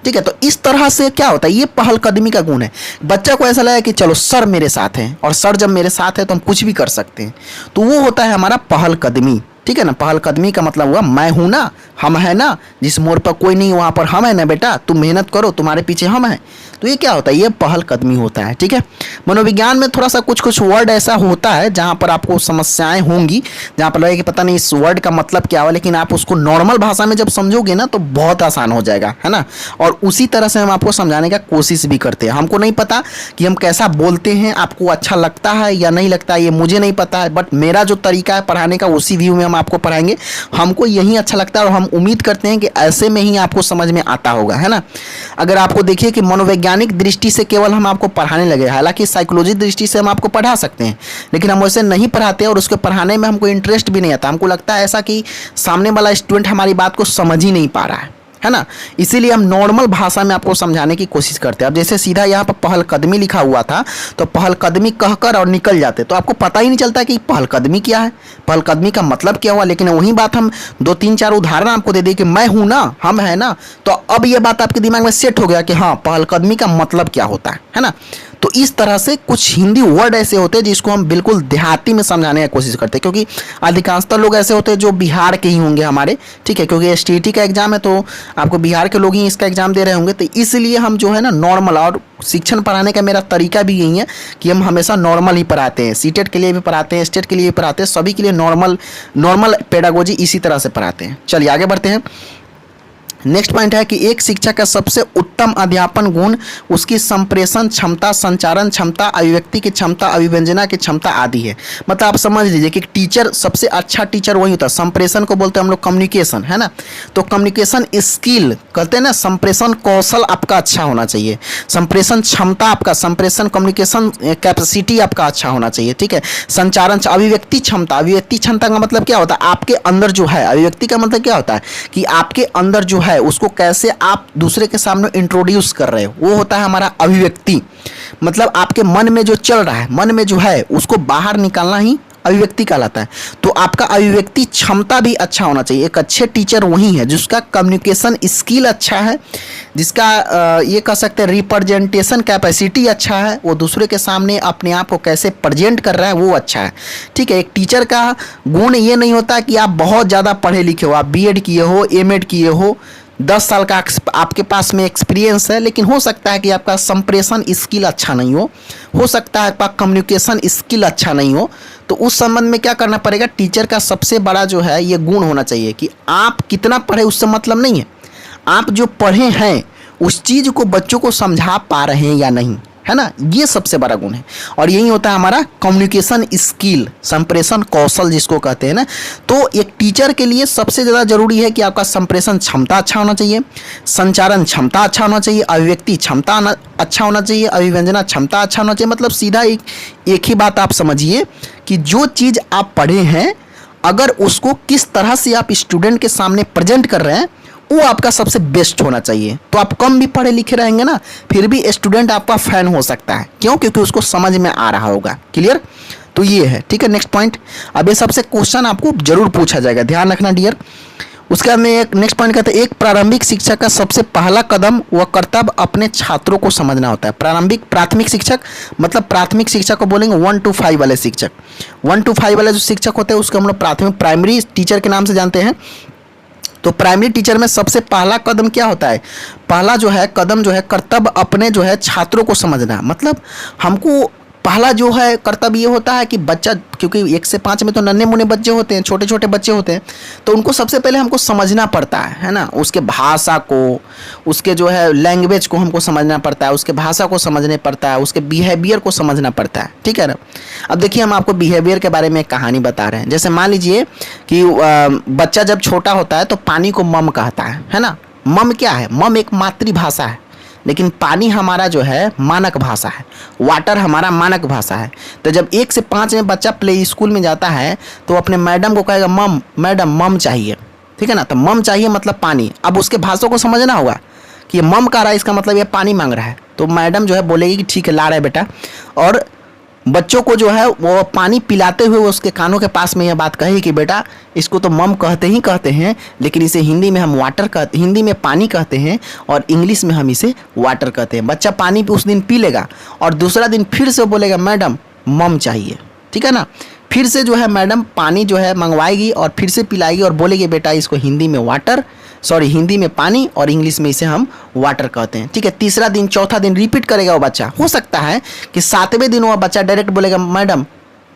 Speaker 1: ठीक है। तो इस तरह से क्या होता है, ये पहलकदमी का गुण है। बच्चा को ऐसा लगा कि चलो सर मेरे साथ हैं, और सर जब मेरे साथ है तो हम कुछ भी कर सकते हैं, तो वो होता है हमारा पहलकदमी, ठीक है ना। पहलकदमी का मतलब हुआ मैं हूं ना, हम है ना, जिस मोड़ पर कोई नहीं वहां पर हम है ना बेटा, तुम मेहनत करो, तुम्हारे पीछे हम हैं। तो ये क्या होता है, ये पहलकदमी होता है, ठीक है। मनोविज्ञान में थोड़ा सा कुछ वर्ड ऐसा होता है जहां पर आपको समस्याएं होंगी, जहां पर लगेगा कि पता नहीं इस वर्ड का मतलब क्या हुआ, लेकिन आप उसको नॉर्मल भाषा में जब समझोगे ना तो बहुत आसान हो जाएगा, है ना। और उसी तरह से हम आपको समझाने का कोशिश भी करते हैं। हमको नहीं पता कि हम कैसा बोलते हैं, आपको अच्छा लगता है या नहीं लगता है, ये मुझे नहीं पता है, बट मेरा जो तरीका है पढ़ाने का उसी व्यू में हम आपको पढ़ाएंगे। हमको यही अच्छा लगता है और हम उम्मीद करते हैं कि ऐसे में ही आपको समझ में आता होगा, है ना। अगर आपको देखिए कि मनोवैज्ञानिक दृष्टि से केवल हम आपको पढ़ाने लगे, हालांकि साइकोलॉजी दृष्टि से हम आपको पढ़ा सकते हैं, लेकिन हम वैसे नहीं पढ़ाते और उसके पढ़ाने में हमको इंटरेस्ट भी नहीं आता। हमको लगता है ऐसा कि सामने वाला स्टूडेंट हमारी बात को समझ ही नहीं पा रहा है ना। इसीलिए हम नॉर्मल भाषा में आपको समझाने की कोशिश करते हैं। अब जैसे सीधा यहाँ पर पहलकदमी लिखा हुआ था तो पहलकदमी कहकर और निकल जाते, तो आपको पता ही नहीं चलता कि पहलकदमी क्या है, पहलकदमी का मतलब क्या हुआ। लेकिन वही बात हम 2-3-4 उदाहरण आपको दे दिए कि मैं हूं ना, हम है ना, तो अब ये बात आपके दिमाग में सेट हो गया कि हाँ पहलकदमी का मतलब क्या होता है ना। तो इस तरह से कुछ हिंदी वर्ड ऐसे होते हैं जिसको हम बिल्कुल देहाती में समझाने की कोशिश करते हैं, क्योंकि अधिकांशतः लोग ऐसे होते हैं जो बिहार के ही होंगे हमारे, ठीक है, क्योंकि एसटीईटी का एग्जाम है तो आपको बिहार के लोग ही इसका एग्जाम दे रहे होंगे। तो इसलिए हम जो है ना नॉर्मल, और शिक्षण पढ़ाने का मेरा तरीका भी यही है कि हम हमेशा नॉर्मल ही पढ़ाते हैं, सीटेट के लिए भी पढ़ाते हैं, स्टेट के लिए भी पढ़ाते हैं, सभी के लिए नॉर्मल पेडागोजी इसी तरह से पढ़ाते हैं। चलिए आगे बढ़ते हैं। नेक्स्ट पॉइंट है कि एक शिक्षक का सबसे उत्तम अध्यापन गुण उसकी संप्रेषण क्षमता, संचारण क्षमता, अभिव्यक्ति की क्षमता, अभिव्यंजना की क्षमता आदि है। मतलब आप समझ लीजिए कि टीचर, सबसे अच्छा टीचर वही होता है। संप्रेषण को बोलते हैं हम लोग कम्युनिकेशन, है ना। तो कम्युनिकेशन स्किल कहते हैं ना, संप्रेषण कौशल आपका अच्छा होना चाहिए, संप्रेषण क्षमता आपका, संप्रेषण कम्युनिकेशन कैपेसिटी आपका अच्छा होना चाहिए, ठीक है। संचारण, अभिव्यक्ति क्षमता, अभिव्यक्ति क्षमता का मतलब क्या होता है, आपके अंदर जो है, अभिव्यक्ति का मतलब क्या होता है कि आपके अंदर जो है उसको कैसे आप दूसरे के सामने इंट्रोड्यूस कर रहे हो, वो होता है हमारा अभिव्यक्ति। मतलब आपके मन में जो चल रहा है, मन में जो है उसको बाहर निकालना ही अभिव्यक्ति कहलाता है। तो आपका अभिव्यक्ति क्षमता भी अच्छा होना चाहिए। एक अच्छे टीचर वही है जिसका कम्युनिकेशन स्किल अच्छा है, जिसका ये कह सकते हैं रिप्रेजेंटेशन कैपेसिटी अच्छा है, वो दूसरे के सामने अपने आप को कैसे प्रेजेंट कर रहा है वो अच्छा है। ठीक है, एक टीचर का गुण ये नहीं होता कि आप बहुत ज़्यादा पढ़े लिखे हो, आप बीएड किए हो, एमएड किए हो, 10 साल का आपके पास में एक्सपीरियंस है, लेकिन हो सकता है कि आपका संप्रेषण स्किल अच्छा नहीं हो सकता है आपका कम्युनिकेशन स्किल अच्छा नहीं हो। तो उस संबंध में क्या करना पड़ेगा, टीचर का सबसे बड़ा जो है ये गुण होना चाहिए कि आप कितना पढ़े उससे मतलब नहीं है, आप जो पढ़े हैं उस चीज़ को बच्चों को समझा पा रहे हैं या नहीं, है ना, ये सबसे बड़ा गुण है। और यही होता है हमारा कम्युनिकेशन स्किल, संप्रेषण कौशल जिसको कहते हैं ना। तो एक टीचर के लिए सबसे ज़्यादा जरूरी है कि आपका संप्रेषण क्षमता अच्छा होना चाहिए, संचारण क्षमता अच्छा होना चाहिए, अभिव्यक्ति क्षमता अच्छा होना चाहिए, अभिव्यंजना क्षमता अच्छा होना चाहिए। मतलब सीधा एक ही बात आप समझिए कि जो चीज़ आप पढ़े हैं अगर उसको किस तरह से आप स्टूडेंट के सामने प्रेजेंट कर रहे हैं वो आपका सबसे बेस्ट होना चाहिए। तो आप कम भी पढ़े लिखे रहेंगे ना, फिर भी स्टूडेंट आपका फैन हो सकता है। क्यों? क्योंकि उसको समझ में आ रहा होगा। क्लियर? तो ये है। ठीक है, नेक्स्ट पॉइंट। अब ये सबसे क्वेश्चन आपको जरूर पूछा जाएगा, ध्यान रखना डियर। उसके बाद में एक नेक्स्ट पॉइंट कहते हैं, एक प्रारंभिक शिक्षक का सबसे पहला कदम व कर्तव्य अपने छात्रों को समझना होता है। प्राथमिक शिक्षक मतलब प्राथमिक शिक्षक को बोलेंगे 1 to 5 वाले शिक्षक। 1 to 5 वाले जो शिक्षक होते हैं उसको हम लोग प्राइमरी टीचर के नाम से जानते हैं। तो प्राइमरी टीचर में सबसे पहला कदम क्या होता है, पहला जो है कदम जो है कर्तव्य अपने जो है छात्रों को समझना। मतलब हमको पहला जो है कर्तव्य ये होता है कि बच्चा, क्योंकि 1 से 5 में तो नन्हे मुन्ने बच्चे होते हैं, छोटे छोटे बच्चे होते हैं, तो उनको सबसे पहले हमको समझना पड़ता है ना, उसके भाषा को, उसके जो है लैंग्वेज को हमको समझना पड़ता है, उसके भाषा को समझने पड़ता है, उसके बिहेवियर को समझना पड़ता है। ठीक है ना। अब देखिए हम आपको बिहेवियर के बारे में एक कहानी बता रहे हैं। जैसे मान लीजिए कि बच्चा जब छोटा होता है तो पानी को मम कहता है ना। मम क्या है? मम एक मातृभाषा है, लेकिन पानी हमारा जो है मानक भाषा है, वाटर हमारा मानक भाषा है। तो जब 1 से 5 में बच्चा प्ले स्कूल में जाता है तो अपने मैडम को कहेगा मम, मैडम मम चाहिए। ठीक है ना। तो मम चाहिए मतलब पानी। अब उसके भाषा को समझना होगा कि ये मम कह रहा है, इसका मतलब ये पानी मांग रहा है। तो मैडम जो है बोलेगी कि ठीक है ला रहा है बेटा, और बच्चों को जो है वो पानी पिलाते हुए उसके कानों के पास में यह बात कही कि बेटा इसको तो मम कहते ही कहते हैं, लेकिन इसे हिंदी में हम वाटर कहते, हिंदी में पानी कहते हैं और इंग्लिश में हम इसे वाटर कहते हैं। बच्चा पानी उस दिन पी लेगा और दूसरा दिन फिर से बोलेगा मैडम मम चाहिए। ठीक है ना। फिर से जो है मैडम पानी जो है मंगवाएगी और फिर से पिलाएगी और बोलेगी बेटा इसको हिंदी में हिंदी में पानी और इंग्लिश में इसे हम वाटर कहते हैं। ठीक है। तीसरा दिन चौथा दिन रिपीट करेगा वो बच्चा। हो सकता है कि 7वें दिन वो बच्चा डायरेक्ट बोलेगा मैडम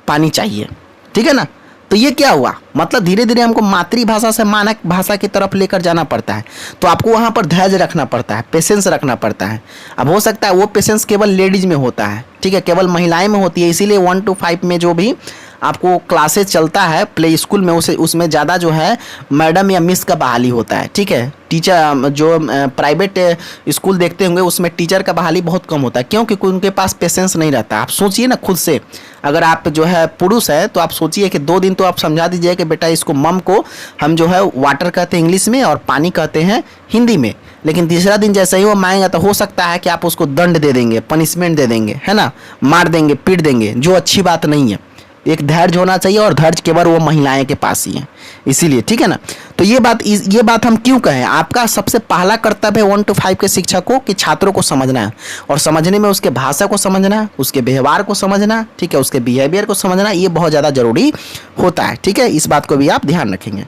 Speaker 1: पानी चाहिए। ठीक है ना। तो ये क्या हुआ, मतलब धीरे धीरे हमको मातृभाषा से मानक भाषा की तरफ लेकर जाना पड़ता है। तो आपको वहाँ पर धैर्य रखना पड़ता है, पेशेंस रखना पड़ता है। अब हो सकता है वो पेशेंस केवल लेडीज में होता है, ठीक है, केवल महिलाएं में होती है। इसीलिए 1 to 5 में जो भी आपको क्लासेस चलता है प्ले स्कूल में उसमें ज़्यादा जो है मैडम या मिस का बहाली होता है। ठीक है। टीचर जो प्राइवेट स्कूल देखते होंगे उसमें टीचर का बहाली बहुत कम होता है। क्यों? क्योंकि उनके पास पेशेंस नहीं रहता। आप सोचिए ना खुद से, अगर आप जो है पुरुष है तो आप सोचिए कि 2 दिन तो आप समझा दीजिए कि बेटा इसको मम को हम जो है वाटर कहते हैं इंग्लिश में और पानी कहते हैं हिंदी में, लेकिन तीसरा दिन जैसे ही वो मांगेगा तो हो सकता है कि आप उसको दंड दे देंगे, पनिशमेंट दे देंगे, है ना, मार देंगे, पीट देंगे, जो अच्छी बात नहीं है। एक धैर्य होना चाहिए और धैर्य केवल वो महिलाएं के पास ही है, इसीलिए। ठीक है ना। तो ये बात हम क्यों कहें, आपका सबसे पहला कर्तव्य है 1 to 5 के शिक्षक को कि छात्रों को समझना है, और समझने में उसके भाषा को समझना, उसके व्यवहार को समझना, ठीक है, उसके बिहेवियर को समझना, ये बहुत ज़्यादा जरूरी होता है। ठीक है। इस बात को भी आप ध्यान रखेंगे।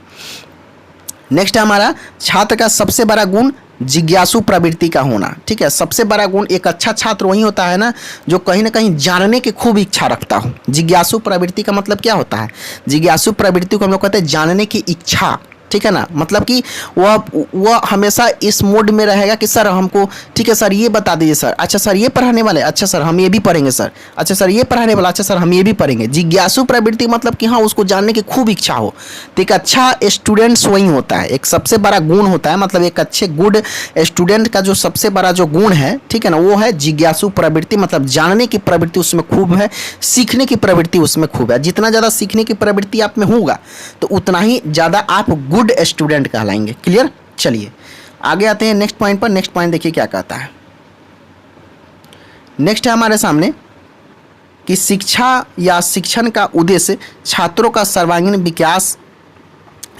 Speaker 1: नेक्स्ट है हमारा छात्र का सबसे बड़ा गुण जिज्ञासु प्रवृत्ति का होना। ठीक है। सबसे बड़ा गुण एक अच्छा छात्र वही होता है ना जो कहीं ना कहीं जानने की खूब इच्छा रखता हो। जिज्ञासु प्रवृत्ति का मतलब क्या होता है? जिज्ञासु प्रवृत्ति को हम लोग कहते हैं जानने की इच्छा। ठीक है ना। मतलब कि वह हमेशा इस मोड में रहेगा कि सर हमको, ठीक है सर ये बता दीजिए सर, अच्छा सर ये पढ़ाने वाले, अच्छा सर हम ये भी पढ़ेंगे सर, अच्छा सर ये पढ़ाने वाला, अच्छा सर हम ये भी पढ़ेंगे। जिज्ञासु प्रवृत्ति मतलब कि हाँ उसको जानने की खूब इच्छा हो। तो एक अच्छा स्टूडेंट्स वही होता है, एक सबसे बड़ा गुण होता है। मतलब एक अच्छे गुड स्टूडेंट का जो सबसे बड़ा जो गुण है, ठीक है ना, वो है जिज्ञासु प्रवृत्ति। मतलब जानने की प्रवृत्ति उसमें खूब है, सीखने की प्रवृत्ति उसमें खूब है। जितना ज़्यादा सीखने की प्रवृत्ति आप में होगा तो उतना ही ज़्यादा आप गुड स्टूडेंट कहलाएंगे। क्लियर। चलिए आगे आते हैं नेक्स्ट पॉइंट पर। नेक्स्ट पॉइंट देखिए क्या कहता है। नेक्स्ट है हमारे सामने कि शिक्षा या शिक्षण का उद्देश्य छात्रों का सर्वांगीण विकास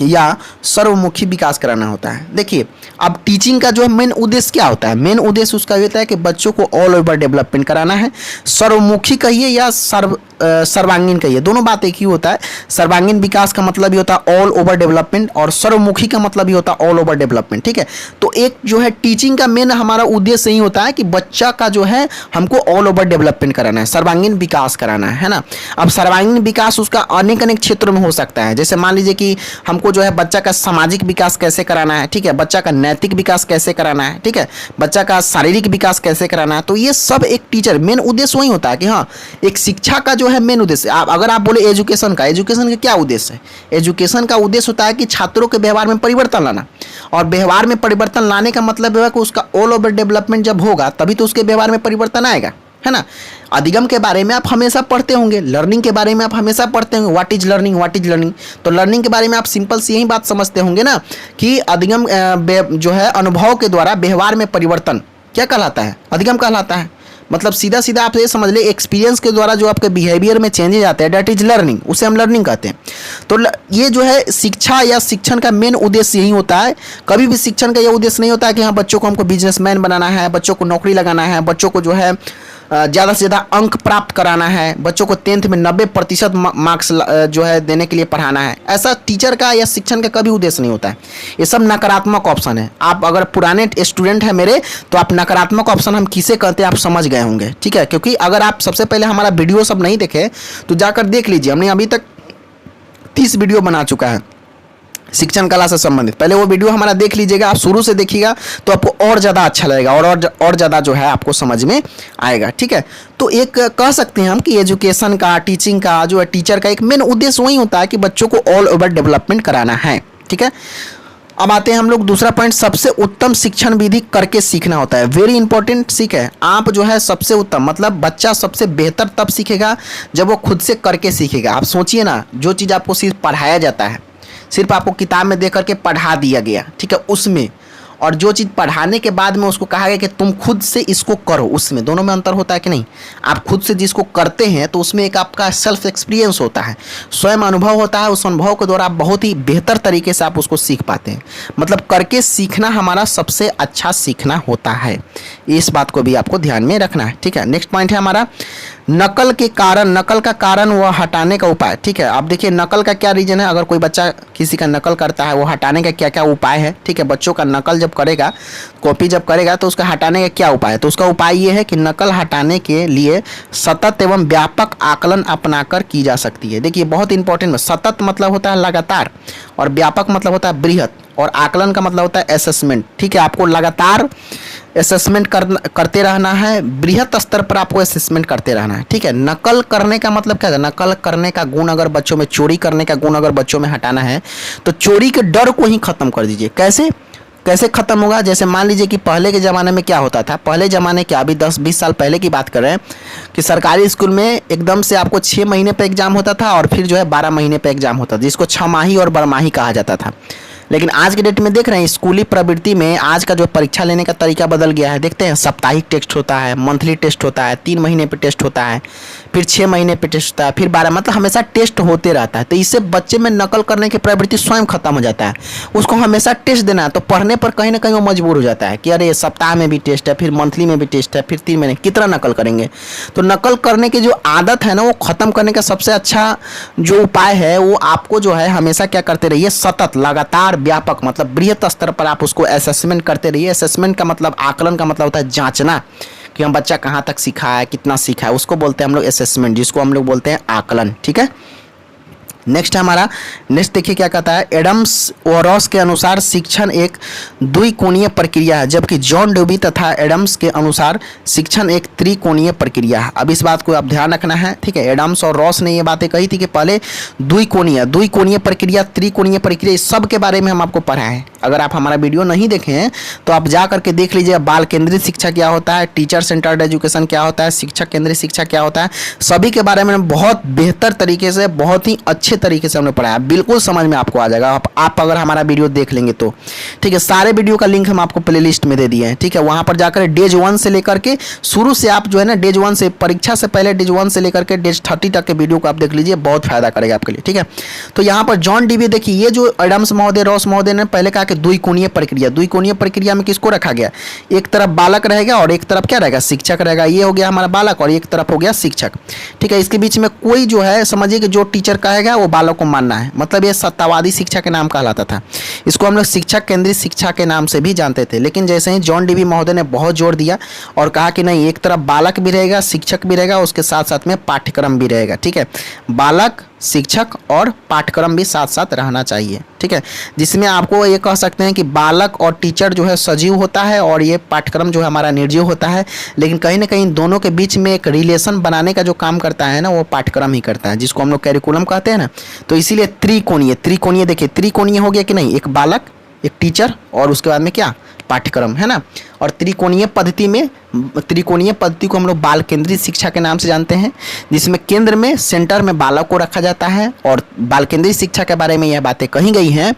Speaker 1: या सर्वमुखी विकास कराना होता है। देखिए, अब टीचिंग का जो है मेन उद्देश्य क्या होता है? मेन उद्देश्य उसका ये होता है कि बच्चों को ऑल ओवर डेवलपमेंट कराना है। सर्वमुखी कहिए या सर्वांगीण कहिए, दोनों बात एक ही होता है। सर्वांगीण विकास का मतलब ये होता है ऑल ओवर डेवलपमेंट, और सर्वमुखी का मतलब ये होता है ऑल ओवर डेवलपमेंट। ठीक है, तो एक जो है टीचिंग का मेन हमारा उद्देश्य यही होता है कि बच्चा का जो है हमको ऑल ओवर डेवलपमेंट कराना है, सर्वांगीण विकास कराना है ना। अब सर्वांगीण विकास उसका अनेक अनेक क्षेत्रों में हो सकता है। जैसे मान लीजिए कि हमको जो है बच्चा का सामाजिक विकास कैसे कराना है, ठीक है, बच्चा का नैतिक विकास कैसे कराना है, ठीक है, बच्चा का शारीरिक विकास कैसे कराना है। तो ये सब एक टीचर मेन उद्देश्य वही होता है कि हाँ, एक शिक्षा का जो है मेन उद्देश्य। अगर आप बोले एजुकेशन का क्या उद्देश्य है? एजुकेशन का उद्देश्य होता है कि छात्रों के व्यवहार में परिवर्तन लाना, और व्यवहार में परिवर्तन लाने का मतलब है कि उसका ऑल ओवर डेवलपमेंट जब होगा तभी तो उसके व्यवहार में परिवर्तन आएगा, है ना। अधिगम के बारे में आप हमेशा पढ़ते होंगे, लर्निंग के बारे में आप हमेशा पढ़ते होंगे, व्हाट इज लर्निंग। तो लर्निंग के बारे में आप सिंपल सी यही बात समझते होंगे ना कि अधिगम जो है अनुभव के द्वारा व्यवहार में परिवर्तन क्या कहलाता है? अधिगम कहलाता है। मतलब सीधा सीधा आप ये समझ ले, एक्सपीरियंस के द्वारा जो आपके बिहेवियर में चेंजेज आते हैं, डेट इज लर्निंग, उसे हम लर्निंग कहते हैं। तो ये जो है शिक्षा या शिक्षण का मेन उद्देश्य यही होता है। कभी भी शिक्षण का ये उद्देश्य नहीं होता है कि हाँ बच्चों को हमको बिजनेसमैन बनाना है, बच्चों को नौकरी लगाना है, बच्चों को जो है ज़्यादा से ज़्यादा अंक प्राप्त कराना है, बच्चों को 10th में 90% मार्क्स जो है देने के लिए पढ़ाना है। ऐसा टीचर का या शिक्षण का कभी उद्देश्य नहीं होता है। ये सब नकारात्मक ऑप्शन है। आप अगर पुराने स्टूडेंट हैं मेरे, तो आप नकारात्मक ऑप्शन हम किसे कहते हैं आप समझ गए होंगे, ठीक है। क्योंकि अगर आप सबसे पहले हमारा वीडियो सब नहीं देखे तो जाकर देख लीजिए, हमने अभी तक 30 वीडियो बना चुका है शिक्षण कला से संबंधित। पहले वो वीडियो हमारा देख लीजिएगा, आप शुरू से देखिएगा तो आपको और ज़्यादा अच्छा लगेगा और ज़्यादा जो है आपको समझ में आएगा, ठीक है। तो एक कह सकते हैं हम कि एजुकेशन का, टीचिंग का जो है टीचर का एक मेन उद्देश्य वही होता है कि बच्चों को ऑल ओवर डेवलपमेंट कराना है, ठीक है। अब आते हैं हम लोग दूसरा पॉइंट, सबसे उत्तम शिक्षण विधि करके सीखना होता है। वेरी इंपॉर्टेंट, सीख है आप जो है सबसे उत्तम, मतलब बच्चा सबसे बेहतर तब सीखेगा जब वो खुद से करके सीखेगा। आप सोचिए ना, जो चीज़ आपको सिर्फ पढ़ाया जाता है, सिर्फ आपको किताब में देख करके पढ़ा दिया गया, ठीक है, उसमें, और जो चीज़ पढ़ाने के बाद में उसको कहा गया कि तुम खुद से इसको करो, उसमें दोनों में अंतर होता है कि नहीं। आप खुद से जिसको करते हैं तो उसमें एक आपका सेल्फ एक्सपीरियंस होता है, स्वयं अनुभव होता है। उस अनुभव के द्वारा आप बहुत ही बेहतर तरीके से आप उसको सीख पाते हैं। मतलब करके सीखना हमारा सबसे अच्छा सीखना होता है। इस बात को भी आपको ध्यान में रखना है, ठीक है। नेक्स्ट पॉइंट है हमारा नकल का कारण व हटाने का उपाय, ठीक है। आप देखिए नकल का क्या रीजन है। अगर कोई बच्चा किसी का नकल करता है, वो हटाने का क्या क्या उपाय है, ठीक है। बच्चों का नकल जब करेगा, कॉपी जब करेगा तो उसका हटाने का क्या उपाय है? तो उसका उपाय ये है कि नकल हटाने के लिए सतत एवं व्यापक आकलन अपनाकर की जा सकती है। देखिए बहुत इंपॉर्टेंट, सतत मतलब होता है लगातार, और व्यापक मतलब होता है बृहत, और आकलन का मतलब होता है असेसमेंट, ठीक है। आपको लगातार असेसमेंट करते रहना है, बृहत स्तर पर आपको असेसमेंट करते रहना है, ठीक है। नकल करने का मतलब क्या है? नकल करने का गुण अगर बच्चों में, चोरी करने का गुण अगर बच्चों में हटाना है तो चोरी के डर को ही खत्म कर दीजिए। कैसे खत्म होगा? जैसे मान लीजिए कि पहले के ज़माने में क्या होता था, पहले ज़माने क्या, अभी 10-20 साल पहले की बात कर रहे हैं, कि सरकारी स्कूल में एकदम से आपको 6 महीने पे एग्जाम होता था और फिर जो है 12 महीने पे एग्जाम होता था, जिसको 6 माही और 12 माही कहा जाता था। लेकिन आज के डेट में देख रहे हैं स्कूली प्रवृत्ति में आज का जो परीक्षा लेने का तरीका बदल गया है। देखते हैं साप्ताहिक टेस्ट होता है, मंथली टेस्ट होता है, 3 महीने पे टेस्ट होता है, फिर 6 महीने पे टेस्ट होता है, फिर 12, मतलब हमेशा टेस्ट होते रहता है। तो इससे बच्चे में नकल करने की प्रवृत्ति स्वयं खत्म हो जाता है। उसको हमेशा टेस्ट देना है, तो पढ़ने पर कहीं ना कहीं वो मजबूर हो जाता है कि अरे सप्ताह में भी टेस्ट है, फिर मंथली में भी टेस्ट है, फिर 3 महीने, कितना नकल करेंगे। तो नकल करने की जो आदत है ना, वो खत्म करने का सबसे अच्छा जो उपाय है वो आपको जो है हमेशा क्या करते रहिए, सतत, लगातार, व्यापक, मतलब बृहत स्तर पर आप उसको असेसमेंट करते रहिए। असेसमेंट का मतलब, आकलन का मतलब होता है जांचना कि हम बच्चा कहाँ तक सीखा है, कितना सीखा है, उसको बोलते हैं हम लोग असेसमेंट, जिसको हम लोग बोलते हैं आकलन, ठीक है। नेक्स्ट है हमारा, नेक्स्ट देखिए क्या कहता है, एडम्स और रॉस के अनुसार शिक्षण एक द्विकोणीय प्रक्रिया है, जबकि जॉन ड्यूबी तथा एडम्स के अनुसार शिक्षण एक त्रिकोणीय प्रक्रिया है। अब इस बात को आप ध्यान रखना है, ठीक है। एडम्स और रॉस ने ये बातें कही थी कि पहले द्विकोणीय प्रक्रिया, त्रिकोणीय प्रक्रिया, इस सब के बारे में हम आपको पढ़ाए हैं। अगर आप हमारा वीडियो नहीं देखे हैं तो आप जा करके देख लीजिए बाल केंद्रित शिक्षा क्या होता है, टीचर सेंटर्ड एजुकेशन क्या होता है, शिक्षक केंद्रित शिक्षा क्या होता है, सभी के बारे में बहुत बेहतर तरीके से, बहुत ही अच्छे तरीके से हमने पढ़ाया, बिल्कुल समझ में आपको आ जाएगा आप अगर हमारा वीडियो देख लेंगे तो। ठीक है, सारे वीडियो का लिंक हम आपको प्ले लिस्ट में दे दिए हैं। ठीक है, वहाँ पर जाकर डेज 1 से लेकर के शुरू से आप जो है ना डेज 1 से, परीक्षा से पहले डेज 1 से लेकर के डेज 30 तक के वीडियो को आप देख लीजिए, बहुत फायदा करेगा आपके लिए। ठीक है, तो यहाँ पर जॉन डीवी देखिए, ये जो एडम्स महोदय, रॉस महोदय ने पहले कहा कि द्विकोणीय प्रक्रिया, द्विकोणीय प्रक्रिया में किसको रखा गया, एक तरफ बालक रहेगा और एक तरफ क्या रहेगा, शिक्षक रहेगा। ये हो गया हमारा बालक और एक तरफ हो गया शिक्षक। ठीक है, इसके बीच में कोई जो है, समझिए कि जो टीचर कहेगा वो बालक को मानना है, मतलब ये सत्तावादी शिक्षा के नाम कहलाता था। इसको हम लोग शिक्षक केंद्रित शिक्षा के नाम से भी जानते थे। लेकिन जैसे ही जॉन डीवी महोदय ने बहुत जोर दिया और कहा कि नहीं, एक तरफ बालक भी रहेगा, शिक्षक भी रहेगा, उसके साथ साथ में पाठ्यक्रम भी रहेगा। ठीक है, बालक, शिक्षक और पाठ्यक्रम भी साथ साथ रहना चाहिए। ठीक है, जिसमें आपको ये कह सकते हैं कि बालक और टीचर जो है सजीव होता है और ये पाठ्यक्रम जो है हमारा निर्जीव होता है। लेकिन कहीं ना कहीं दोनों के बीच में एक रिलेशन बनाने का जो काम करता है ना, वो पाठ्यक्रम ही करता है, जिसको हम लोग कैरिकुलम कहते हैं ना। तो इसीलिए त्रिकोणीय देखिए, त्रिकोणीय हो गया कि नहीं, एक बालक, एक टीचर और उसके बाद में क्या, पाठ्यक्रम, है ना। और त्रिकोणीय पद्धति में, त्रिकोणीय पद्धति को हम लोग बाल केंद्रित शिक्षा के नाम से जानते हैं, जिसमें केंद्र में, सेंटर में बालक को रखा जाता है। और बाल केंद्रित शिक्षा के बारे में यह बातें कही गई हैं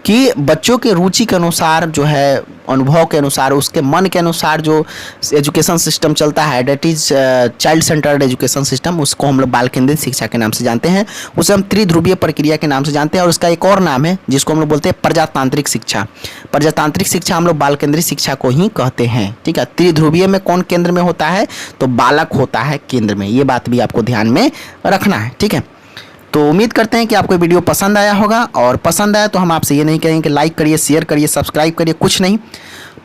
Speaker 1: कि बच्चों के रुचि के अनुसार जो है, अनुभव के अनुसार, उसके मन के अनुसार जो एजुकेशन सिस्टम चलता है, that is child centred education system, उसको हम लोग बाल केंद्रित शिक्षा के नाम से जानते हैं। उसे हम त्रिध्रुवीय प्रक्रिया के नाम से जानते हैं। और उसका एक और नाम है जिसको हम लोग बोलते हैं प्रजातांत्रिक शिक्षा। प्रजातांत्रिक शिक्षा हम लोग बाल केंद्रित शिक्षा को ही कहते हैं। ठीक है, त्रिध्रुवीय में कौन केंद्र में होता है, तो बालक होता है केंद्र में। ये बात भी आपको ध्यान में रखना है। ठीक है, तो उम्मीद करते हैं कि आपको वीडियो पसंद आया होगा। और पसंद आया तो हम आपसे ये नहीं कहेंगे कि लाइक करिए, शेयर करिए, सब्सक्राइब करिए, कुछ नहीं।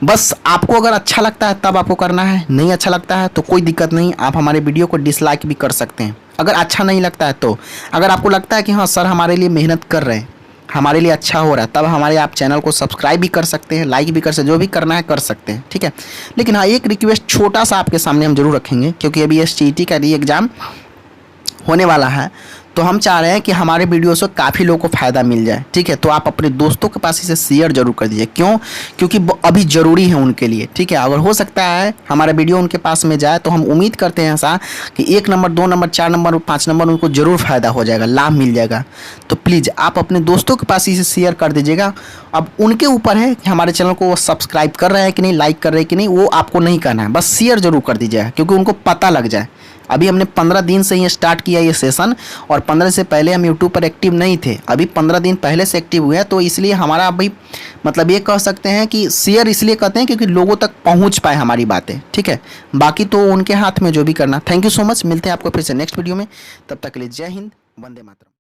Speaker 1: बस आपको अगर अच्छा लगता है तब आपको करना है, नहीं अच्छा लगता है तो कोई दिक्कत नहीं, आप हमारे वीडियो को डिसलाइक भी कर सकते हैं। अगर अच्छा नहीं लगता है तो, अगर आपको लगता है कि हाँ सर हमारे लिए मेहनत कर रहे हैं, हमारे लिए अच्छा हो रहा है, तब हमारे आप चैनल को सब्सक्राइब भी कर सकते हैं, लाइक भी कर सकते हैं, जो भी करना है कर सकते हैं। ठीक है, लेकिन हाँ एक रिक्वेस्ट छोटा सा आपके सामने हम जरूर रखेंगे, क्योंकि अभी STET का री एग्ज़ाम होने वाला है, तो हम चाह रहे हैं कि हमारे वीडियो से काफ़ी लोगों को फ़ायदा मिल जाए। ठीक है, तो आप अपने दोस्तों के पास इसे शेयर जरूर कर दीजिए। क्यों? क्योंकि अभी ज़रूरी है उनके लिए। ठीक है, अगर हो सकता है हमारा वीडियो उनके पास में जाए तो हम उम्मीद करते हैं ऐसा कि 1 नंबर, 2 नंबर, 4 नंबर, 5 नंबर उनको ज़रूर फ़ायदा हो जाएगा, लाभ मिल जाएगा। तो प्लीज़ आप अपने दोस्तों के पास इसे शेयर कर दीजिएगा। अब उनके ऊपर है कि हमारे चैनल को वो सब्सक्राइब कर रहे हैं कि नहीं, लाइक कर रहे हैं कि नहीं, वो आपको नहीं करना है, बस शेयर जरूर कर दीजिएगा, क्योंकि उनको पता लग जाए। अभी हमने 15 दिन से ही स्टार्ट किया ये सेशन, और 15 से पहले हम यूट्यूब पर एक्टिव नहीं थे, अभी 15 दिन पहले से एक्टिव हुए हैं। तो इसलिए हमारा अभी मतलब ये कह सकते हैं कि शेयर इसलिए कहते हैं क्योंकि लोगों तक पहुंच पाए हमारी बातें। ठीक है, बाकी तो उनके हाथ में जो भी करना। थैंक यू सो मच, मिलते हैं आपको फिर से नेक्स्ट वीडियो में, तब तक के लिए जय हिंद, वंदे मातरम।